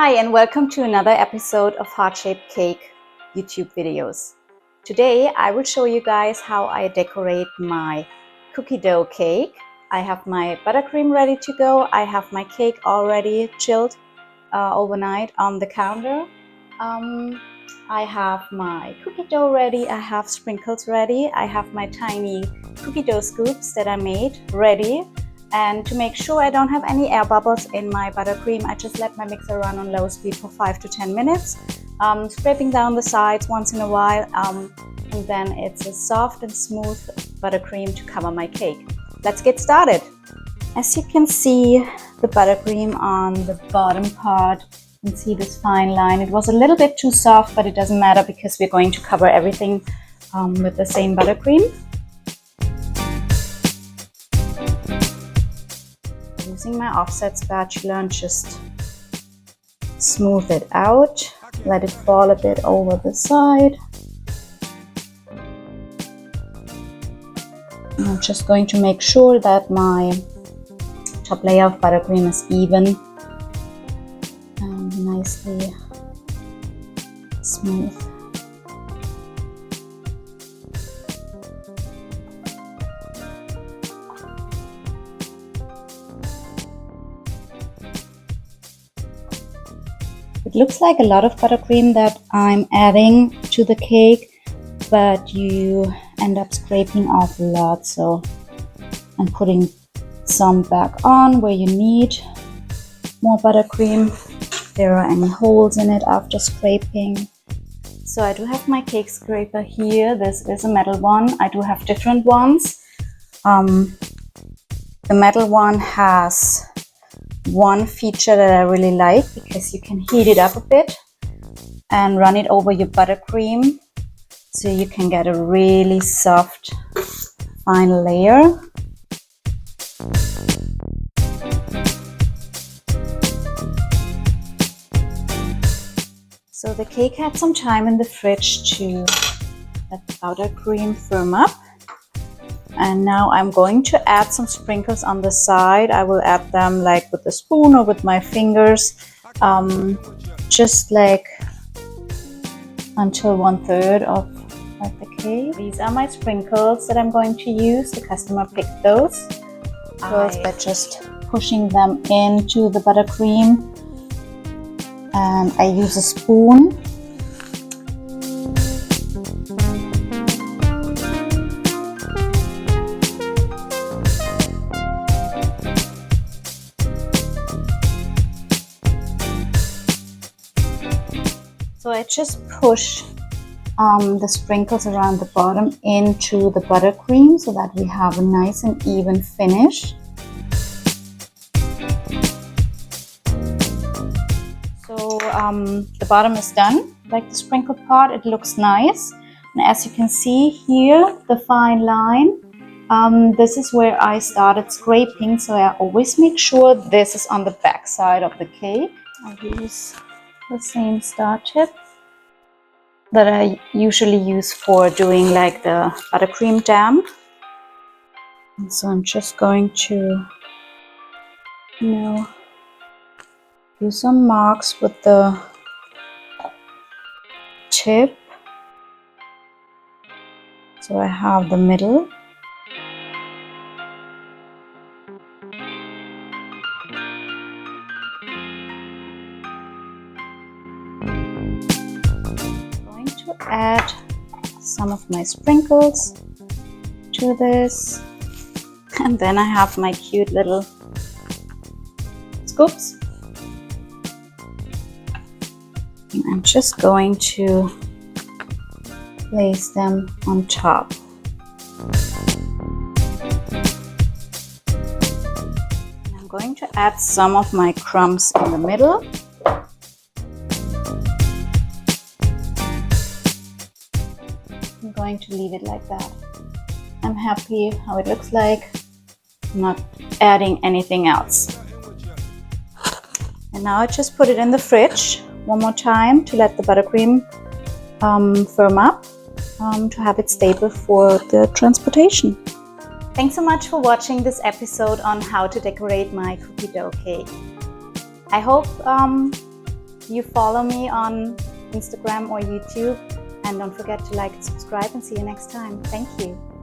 Hi and welcome to another episode of Heart-Shaped Cake YouTube videos. Today I will show you guys how I decorate my cookie dough cake. I have my buttercream ready to go. I have my cake already chilled overnight on the counter. I have my cookie dough ready. I have sprinkles ready. I have my tiny cookie dough scoops that I made ready. And to make sure I don't have any air bubbles in my buttercream, I just let my mixer run on low speed for 5 to 10 minutes, scraping down the sides once in a while, and then it's a soft and smooth buttercream to cover my cake. Let's get started. As you can see, the buttercream on the bottom part, you can see this fine line. It was a little bit too soft, but it doesn't matter because we're going to cover everything with the same buttercream. Using my offset spatula and just smooth it out, let it fall a bit over the side. And I'm just going to make sure that my top layer of buttercream is even and nicely smooth. It looks like a lot of buttercream that I'm adding to the cake, but you end up scraping off a lot, so I'm putting some back on where you need more buttercream if there are any holes in it after scraping. So I do have my cake scraper here. This is a metal one. I do have different ones. The metal one has one feature that I really like because you can heat it up a bit and run it over your buttercream so you can get a really soft fine layer. So the cake had some time in the fridge to let the buttercream firm up. And now I'm going to add some sprinkles on the side. I will add them like with a spoon or with my fingers, just like until 1/3 of the cake. These are my sprinkles that I'm going to use. The customer picked those. By just pushing them into the buttercream, and I use a spoon. So I just push the sprinkles around the bottom into the buttercream so that we have a nice and even finish. So the bottom is done, like the sprinkled part, it looks nice. And as you can see here, the fine line, this is where I started scraping, so I always make sure this is on the back side of the cake. I use the same star tip that I usually use for doing like the buttercream dam. And so I'm just going to, do some marks with the tip. So I have the middle. Add some of my sprinkles to this, and then I have my cute little scoops, and I'm just going to place them on top. And I'm going to add some of my crumbs in the middle. I'm going to leave it like that. I'm happy how it looks like. I'm not adding anything else. And now I just put it in the fridge one more time to let the buttercream firm up, to have it stable for the transportation. Thanks so much for watching this episode on how to decorate my cookie dough cake. I hope you follow me on Instagram or YouTube. And don't forget to like and subscribe, and see you next time. Thank you.